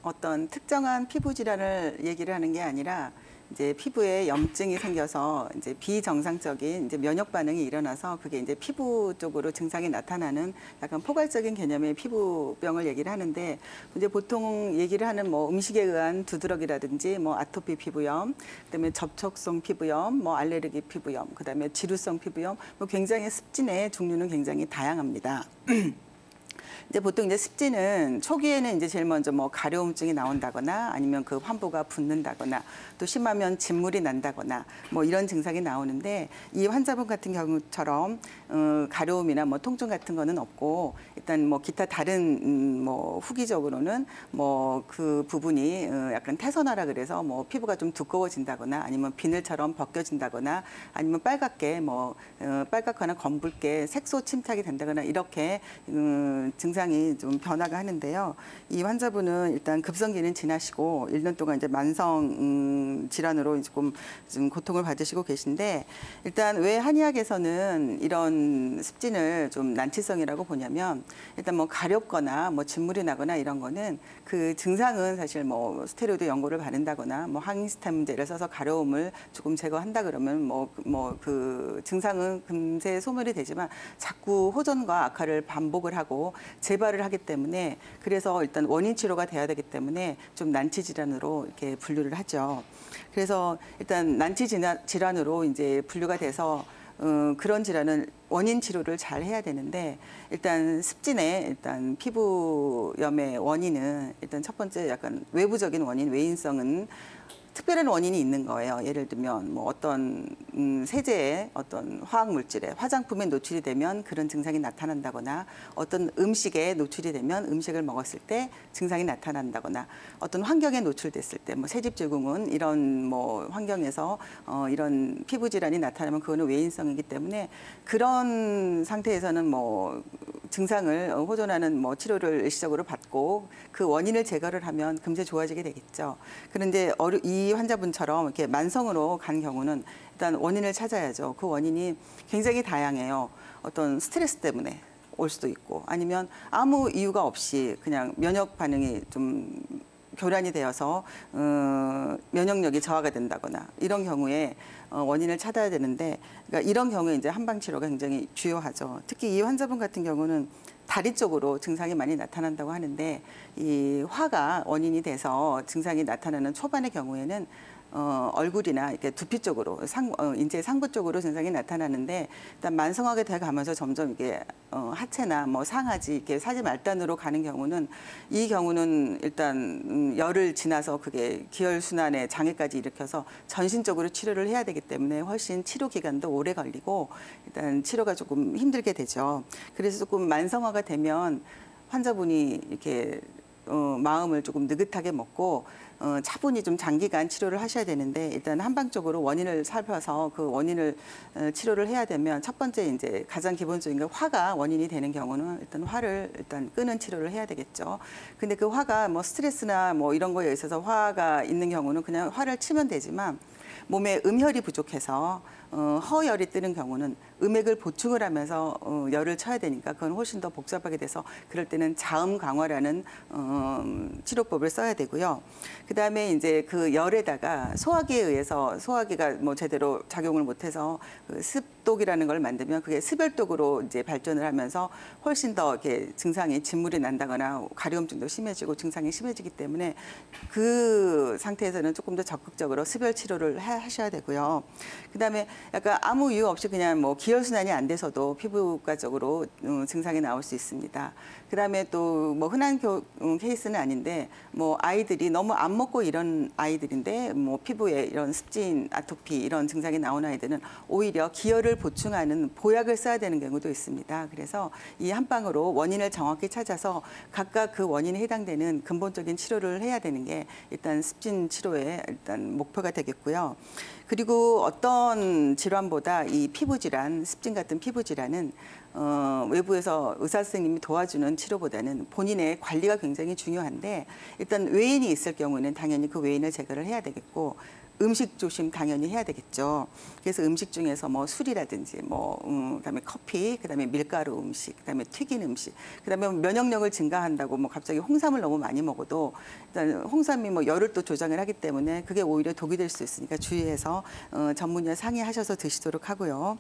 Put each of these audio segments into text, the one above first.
어떤 특정한 피부 질환을 얘기를 하는 게 아니라 이제 피부에 염증이 생겨서 이제 비정상적인 이제 면역 반응이 일어나서 그게 이제 피부 쪽으로 증상이 나타나는 약간 포괄적인 개념의 피부병을 얘기를 하는데 이제 보통 얘기를 하는 뭐 음식에 의한 두드러기라든지 뭐 아토피 피부염, 그다음에 접촉성 피부염, 뭐 알레르기 피부염, 그다음에 지루성 피부염, 뭐 굉장히 습진의 종류는 굉장히 다양합니다. 이제 보통 이제 습진은 초기에는 이제 제일 먼저 뭐 가려움증이 나온다거나 아니면 그 환부가 붓는다거나 또 심하면 진물이 난다거나 뭐 이런 증상이 나오는데 이 환자분 같은 경우처럼 가려움이나 뭐 통증 같은 거는 없고 일단 뭐 기타 다른 뭐 후기적으로는 뭐 그 부분이 약간 태선화라 그래서 뭐 피부가 좀 두꺼워진다거나 아니면 비늘처럼 벗겨진다거나 아니면 빨갛게 뭐 빨갛거나 검붉게 색소 침착이 된다거나 이렇게 증상이 좀 변화가 하는데요. 이 환자분은 일단 급성기는 지나시고 1년 동안 이제 만성 질환으로 조금 좀 고통을 받으시고 계신데 일단 왜 한의학에서는 이런 습진을 좀 난치성이라고 보냐면 일단 뭐 가렵거나 뭐 진물이 나거나 이런 거는 그 증상은 사실 뭐 스테로이드 연고를 바른다거나 뭐 항히스타민제를 써서 가려움을 조금 제거한다 그러면 뭐 그 증상은 금세 소멸이 되지만 자꾸 호전과 악화를 반복을 하고 재발을 하기 때문에 그래서 일단 원인 치료가 돼야 되기 때문에 좀 난치 질환으로 이렇게 분류를 하죠. 그래서 일단 난치 질환으로 이제 분류가 돼서 그런 질환은 원인 치료를 잘 해야 되는데 일단 습진의 일단 피부염의 원인은 일단 첫 번째 약간 외부적인 원인, 외인성은 특별한 원인이 있는 거예요. 예를 들면 뭐 어떤 세제에 어떤 화학 물질에 화장품에 노출이 되면 그런 증상이 나타난다거나 어떤 음식에 노출이 되면 음식을 먹었을 때 증상이 나타난다거나 어떤 환경에 노출됐을 때 뭐 새집증후군 이런 뭐 환경에서 이런 피부 질환이 나타나면 그거는 외인성이기 때문에 그런 상태에서는 뭐 증상을 호전하는 뭐 치료를 일시적으로 받고 그 원인을 제거를 하면 금세 좋아지게 되겠죠. 그런데 이 환자분처럼 이렇게 만성으로 간 경우는 일단 원인을 찾아야죠. 그 원인이 굉장히 다양해요. 어떤 스트레스 때문에 올 수도 있고 아니면 아무 이유가 없이 그냥 면역 반응이 좀 교란이 되어서 면역력이 저하가 된다거나 이런 경우에 원인을 찾아야 되는데 그러니까 이런 경우에 이제 한방 치료가 굉장히 주요하죠. 특히 이 환자분 같은 경우는 다리 쪽으로 증상이 많이 나타난다고 하는데 이 화가 원인이 돼서 증상이 나타나는 초반의 경우에는 얼굴이나 이렇게 두피 쪽으로 인체 상부 쪽으로 증상이 나타나는데 일단 만성하게 돼 가면서 점점 이게 하체나 뭐 상하지 이렇게 사지 말단으로 가는 경우는 이 경우는 일단 열을 지나서 그게 기혈 순환에 장애까지 일으켜서 전신적으로 치료를 해야 되기 때문에 훨씬 치료 기간도 오래 걸리고 일단 치료가 조금 힘들게 되죠. 그래서 조금 만성화가 되면 환자분이 이렇게 마음을 조금 느긋하게 먹고 차분히 좀 장기간 치료를 하셔야 되는데 일단 한방적으로 원인을 살펴서 그 원인을 치료를 해야 되면 첫 번째 이제 가장 기본적인 게 화가 원인이 되는 경우는 일단 화를 일단 끄는 치료를 해야 되겠죠. 근데 그 화가 뭐 스트레스나 뭐 이런 거에 있어서 화가 있는 경우는 그냥 화를 치면 되지만 몸에 음혈이 부족해서 허열이 뜨는 경우는 음액을 보충을 하면서 열을 쳐야 되니까 그건 훨씬 더 복잡하게 돼서 그럴 때는 자음 강화라는 치료법을 써야 되고요. 그다음에 이제 그 열에다가 소화기에 의해서 소화기가 뭐 제대로 작용을 못해서 그 습독이라는 걸 만들면 그게 습열독으로 이제 발전을 하면서 훨씬 더 이렇게 증상이 진물이 난다거나 가려움증도 심해지고 증상이 심해지기 때문에 그 상태에서는 조금 더 적극적으로 습열 치료를 하셔야 되고요. 그다음에 약간 아무 이유 없이 그냥 뭐 기혈순환이 안 돼서도 피부과적으로 증상이 나올 수 있습니다. 그다음에 또 뭐 흔한 케이스는 아닌데 뭐 아이들이 너무 안 먹고 이런 아이들인데 뭐 피부에 이런 습진, 아토피 이런 증상이 나온 아이들은 오히려 기혈을 보충하는 보약을 써야 되는 경우도 있습니다. 그래서 이 한방으로 원인을 정확히 찾아서 각각 그 원인에 해당되는 근본적인 치료를 해야 되는 게 일단 습진 치료의 일단 목표가 되겠고요. 그리고 어떤 질환보다 이 피부 질환, 습진 같은 피부 질환은 외부에서 의사 선생님이 도와주는 치료보다는 본인의 관리가 굉장히 중요한데 일단 외인이 있을 경우는 당연히 그 외인을 제거를 해야 되겠고 음식 조심 당연히 해야 되겠죠. 그래서 음식 중에서 뭐 술이라든지 그다음에 커피, 그다음에 밀가루 음식, 그다음에 튀긴 음식, 그다음에 면역력을 증가한다고 뭐 갑자기 홍삼을 너무 많이 먹어도 일단 홍삼이 뭐 열을 또 조장을 하기 때문에 그게 오히려 독이 될 수 있으니까 주의해서 전문의와 상의하셔서 드시도록 하고요.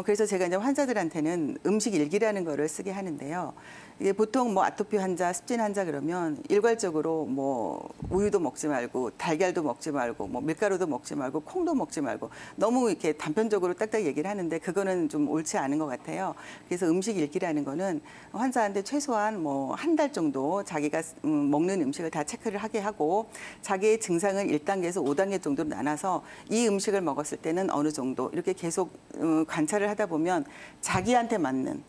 그래서 제가 이제 환자들한테는 음식 일기라는 거를 쓰게 하는데요. 이게 보통 뭐 아토피 환자, 습진 환자 그러면 일괄적으로 뭐 우유도 먹지 말고 달걀도 먹지 말고 뭐 밀가루도 먹지 말고 콩도 먹지 말고 너무 이렇게 단편적으로 딱딱 얘기를 하는데 그거는 좀 옳지 않은 것 같아요. 그래서 음식 일기라는 거는 환자한테 최소한 뭐 한 달 정도 자기가 먹는 음식을 다 체크를 하게 하고 자기의 증상을 1단계에서 5단계 정도로 나눠서 이 음식을 먹었을 때는 어느 정도 이렇게 계속 관찰을 하다 보면 자기한테 맞는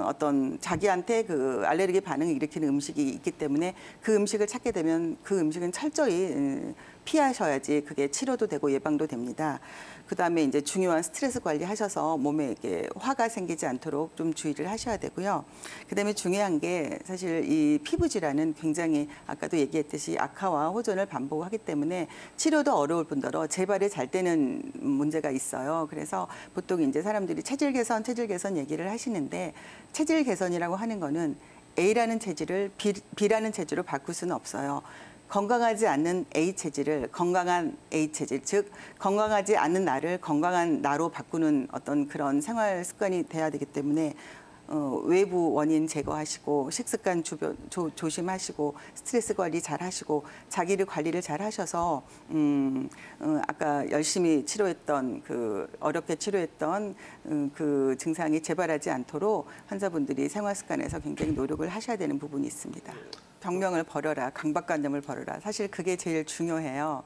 어떤 자기한테 그 알레르기 반응을 일으키는 음식이 있기 때문에 그 음식을 찾게 되면 그 음식은 철저히 피하셔야지 그게 치료도 되고 예방도 됩니다. 그다음에 이제 중요한 스트레스 관리하셔서 몸에 이렇게 화가 생기지 않도록 좀 주의를 하셔야 되고요. 그다음에 중요한 게 사실 이 피부 질환은 굉장히 아까도 얘기했듯이 악화와 호전을 반복하기 때문에 치료도 어려울 뿐더러 재발이 잘 되는 문제가 있어요. 그래서 보통 이제 사람들이 체질 개선 얘기를 하시는데 체질 개선이라고 하는 거는 A라는 체질을 B라는 체질로 바꿀 수는 없어요. 건강하지 않는 A 체질을 건강한 A 체질, 즉 건강하지 않은 나를 건강한 나로 바꾸는 어떤 그런 생활 습관이 돼야 되기 때문에 외부 원인 제거하시고 식습관 조심하시고 스트레스 관리 잘 하시고 자기를 관리를 잘 하셔서 아까 열심히 치료했던 어렵게 치료했던 그 증상이 재발하지 않도록 환자분들이 생활 습관에서 굉장히 노력을 하셔야 되는 부분이 있습니다. 병명을 버려라, 강박관념을 버려라. 사실 그게 제일 중요해요.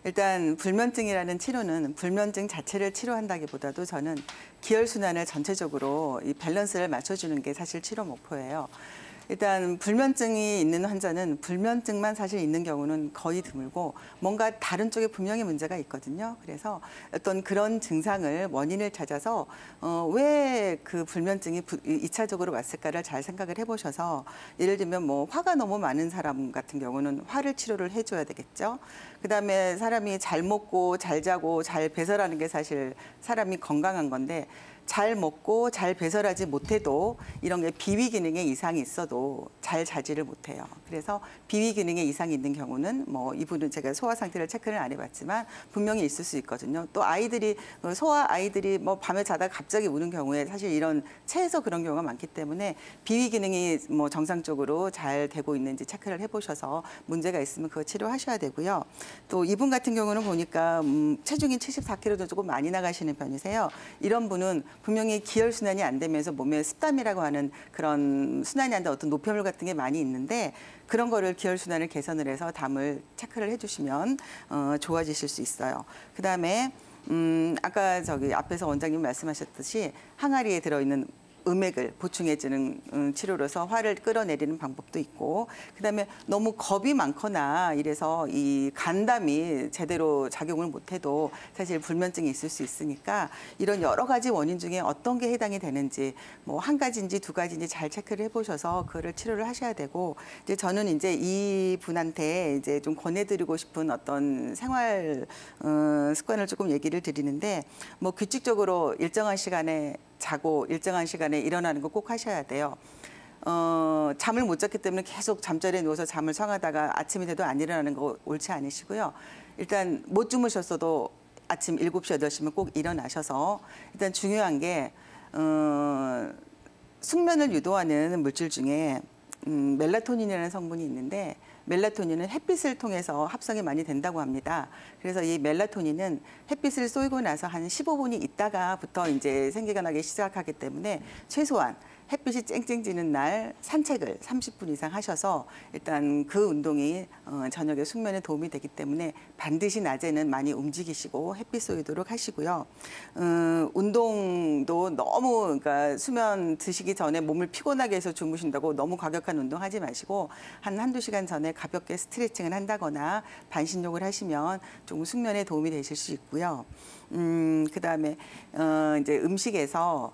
일단 불면증이라는 치료는 불면증 자체를 치료한다기보다도 저는 기혈순환을 전체적으로 이 밸런스를 맞춰주는 게 사실 치료 목표예요. 일단 불면증이 있는 환자는 불면증만 사실 있는 경우는 거의 드물고 뭔가 다른 쪽에 분명히 문제가 있거든요. 그래서 어떤 그런 증상을 원인을 찾아서 왜 그 불면증이 2차적으로 왔을까를 잘 생각을 해보셔서 예를 들면 뭐 화가 너무 많은 사람 같은 경우는 화를 치료를 해줘야 되겠죠. 그다음에 사람이 잘 먹고 잘 자고 잘 배설하는 게 사실 사람이 건강한 건데 잘 먹고 잘 배설하지 못해도 이런 게 비위 기능에 이상이 있어도 잘 자지를 못해요. 그래서 비위 기능에 이상이 있는 경우는 뭐 이분은 제가 소화 상태를 체크를 안 해봤지만 분명히 있을 수 있거든요. 또 아이들이 소아 아이들이 뭐 밤에 자다가 갑자기 우는 경우에 사실 이런 체에서 그런 경우가 많기 때문에 비위 기능이 뭐 정상적으로 잘 되고 있는지 체크를 해보셔서 문제가 있으면 그거 치료하셔야 되고요. 또 이분 같은 경우는 보니까 체중이 74kg도 조금 많이 나가시는 편이세요. 이런 분은 분명히 기혈순환이 안 되면서 몸에 습담이라고 하는 그런 순환이 안 되는 어떤 노폐물 같은 게 많이 있는데 그런 거를 기혈순환을 개선을 해서 담을 체크를 해주시면 좋아지실 수 있어요. 그다음에 아까 저기 앞에서 원장님 말씀하셨듯이 항아리에 들어있는 음액을 보충해주는 치료로서 화를 끌어내리는 방법도 있고 그다음에 너무 겁이 많거나 이래서 이 간담이 제대로 작용을 못해도 사실 불면증이 있을 수 있으니까 이런 여러 가지 원인 중에 어떤 게 해당이 되는지 뭐 한 가지인지 두 가지인지 잘 체크를 해보셔서 그를 치료를 하셔야 되고 이제 저는 이제 이 분한테 이제 좀 권해드리고 싶은 어떤 생활 습관을 조금 얘기를 드리는데 뭐 규칙적으로 일정한 시간에 자고 일정한 시간에 일어나는 거 꼭 하셔야 돼요. 잠을 못 잤기 때문에 계속 잠자리에 누워서 잠을 청하다가 아침이 돼도 안 일어나는 거 옳지 않으시고요. 일단 못 주무셨어도 아침 7시, 8시면 꼭 일어나셔서 일단 중요한 게 숙면을 유도하는 물질 중에 멜라토닌이라는 성분이 있는데 멜라토닌은 햇빛을 통해서 합성이 많이 된다고 합니다. 그래서 이 멜라토닌은 햇빛을 쏘이고 나서 한 15분이 있다가부터 이제 생기가 나기 시작하기 때문에 최소한 햇빛이 쨍쨍 지는 날 산책을 30분 이상 하셔서 일단 그 운동이 저녁에 숙면에 도움이 되기 때문에 반드시 낮에는 많이 움직이시고 햇빛 쏘이도록 하시고요. 운동도 너무 그러니까 수면 드시기 전에 몸을 피곤하게 해서 주무신다고 너무 과격한 운동하지 마시고 한두 시간 전에 가볍게 스트레칭을 한다거나 반신욕을 하시면 조금 숙면에 도움이 되실 수 있고요. 그다음에 이제 음식에서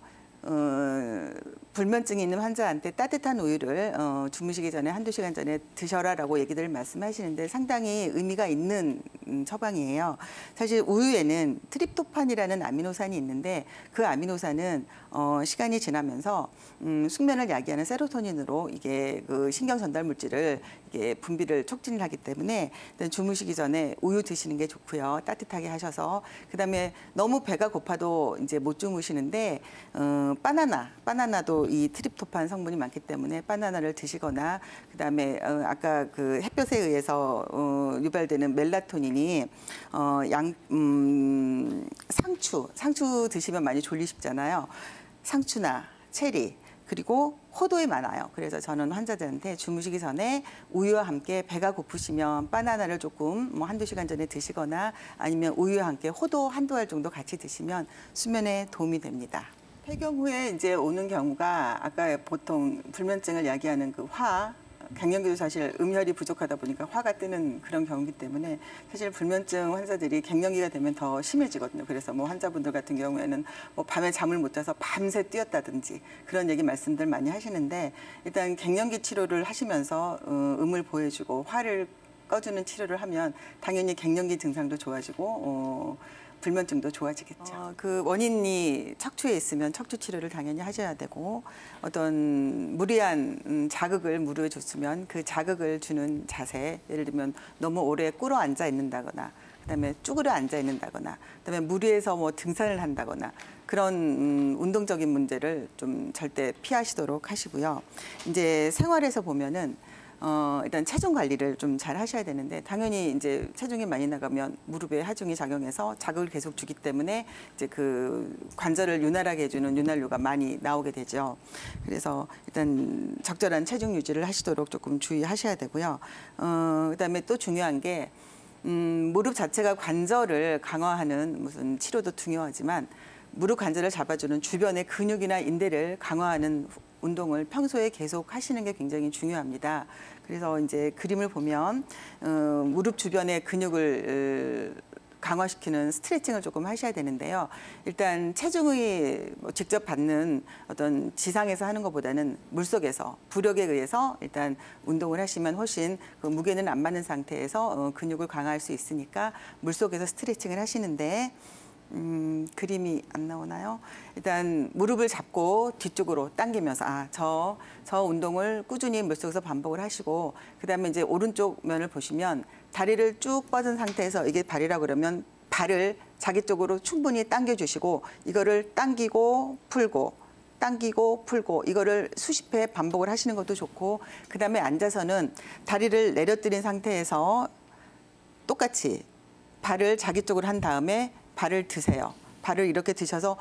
불면증이 있는 환자한테 따뜻한 우유를 주무시기 전에 한두 시간 전에 드셔라라고 얘기들을 말씀하시는데 상당히 의미가 있는 처방이에요. 사실 우유에는 트립토판이라는 아미노산이 있는데 그 아미노산은 시간이 지나면서 숙면을 야기하는 세로토닌으로 이게 그 신경 전달 물질을 이게 분비를 촉진을 하기 때문에 일단 주무시기 전에 우유 드시는 게 좋고요. 따뜻하게 하셔서 그다음에 너무 배가 고파도 이제 못 주무시는데 바나나도 이 트립토판 성분이 많기 때문에 바나나를 드시거나 그다음에 아까 그 햇볕에 의해서 유발되는 멜라토닌이 상추 드시면 많이 졸리십잖아요. 상추나 체리 그리고 호도에 많아요. 그래서 저는 환자들한테 주무시기 전에 우유와 함께 배가 고프시면 바나나를 조금 뭐 한두 시간 전에 드시거나 아니면 우유와 함께 호도 한두 알 정도 같이 드시면 수면에 도움이 됩니다. 폐경 후에 이제 오는 경우가 아까 보통 불면증을 야기하는 그 갱년기도 사실 음혈이 부족하다 보니까 화가 뜨는 그런 경우이기 때문에 사실 불면증 환자들이 갱년기가 되면 더 심해지거든요. 그래서 뭐 환자분들 같은 경우에는 뭐 밤에 잠을 못 자서 밤새 뛰었다든지 그런 얘기 말씀들 많이 하시는데 일단 갱년기 치료를 하시면서 음을 보여주고 화를 꺼주는 치료를 하면 당연히 갱년기 증상도 좋아지고 불면증도 좋아지겠죠. 그 원인이 척추에 있으면 척추 치료를 당연히 하셔야 되고 어떤 무리한 자극을 무릎에 줬으면 그 자극을 주는 자세, 예를 들면 너무 오래 꿇어 앉아 있는다거나 그다음에 쭈그려 앉아 있는다거나 그다음에 무리해서 뭐 등산을 한다거나 그런 운동적인 문제를 좀 절대 피하시도록 하시고요. 이제 생활에서 보면은 일단 체중 관리를 좀 잘 하셔야 되는데 당연히 이제 체중이 많이 나가면 무릎에 하중이 작용해서 자극을 계속 주기 때문에 이제 그 관절을 윤활하게 해주는 윤활유가 많이 나오게 되죠. 그래서 일단 적절한 체중 유지를 하시도록 조금 주의하셔야 되고요. 그다음에 또 중요한 게 무릎 자체가 관절을 강화하는 무슨 치료도 중요하지만 무릎 관절을 잡아주는 주변의 근육이나 인대를 강화하는 운동을 평소에 계속 하시는 게 굉장히 중요합니다. 그래서 이제 그림을 보면 무릎 주변의 근육을 강화시키는 스트레칭을 조금 하셔야 되는데요. 일단 체중이 직접 받는 어떤 지상에서 하는 것보다는 물속에서 부력에 의해서 일단 운동을 하시면 훨씬 그 무게는 안 맞는 상태에서 근육을 강화할 수 있으니까 물속에서 스트레칭을 하시는데 그림이 안 나오나요? 일단 무릎을 잡고 뒤쪽으로 당기면서 저 운동을 꾸준히 물속에서 반복을 하시고 그다음에 이제 오른쪽 면을 보시면 다리를 쭉 뻗은 상태에서 이게 발이라고 그러면 발을 자기 쪽으로 충분히 당겨 주시고 이거를 당기고 풀고 이거를 수십 회 반복을 하시는 것도 좋고 그다음에 앉아서는 다리를 내려뜨린 상태에서 똑같이 발을 자기 쪽으로 한 다음에 발을 드세요. 발을 이렇게 드셔서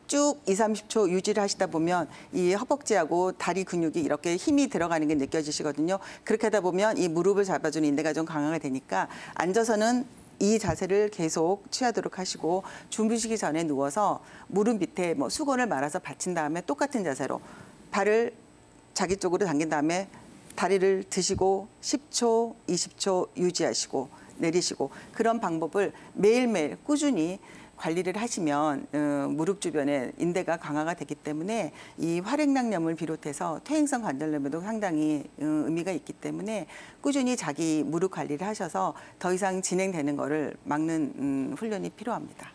쭉 2, 30초 유지를 하시다 보면 이 허벅지하고 다리 근육이 이렇게 힘이 들어가는 게 느껴지시거든요. 그렇게 하다 보면 이 무릎을 잡아주는 인대가 좀 강화가 되니까 앉아서는 이 자세를 계속 취하도록 하시고 주무시기 전에 누워서 무릎 밑에 뭐 수건을 말아서 받친 다음에 똑같은 자세로 발을 자기 쪽으로 당긴 다음에 다리를 드시고 10초, 20초 유지하시고 내리시고 그런 방법을 매일매일 꾸준히 관리를 하시면 무릎 주변에 인대가 강화가 되기 때문에 이 활액낭염을 비롯해서 퇴행성 관절염에도 상당히 의미가 있기 때문에 꾸준히 자기 무릎 관리를 하셔서 더 이상 진행되는 거를 막는 훈련이 필요합니다.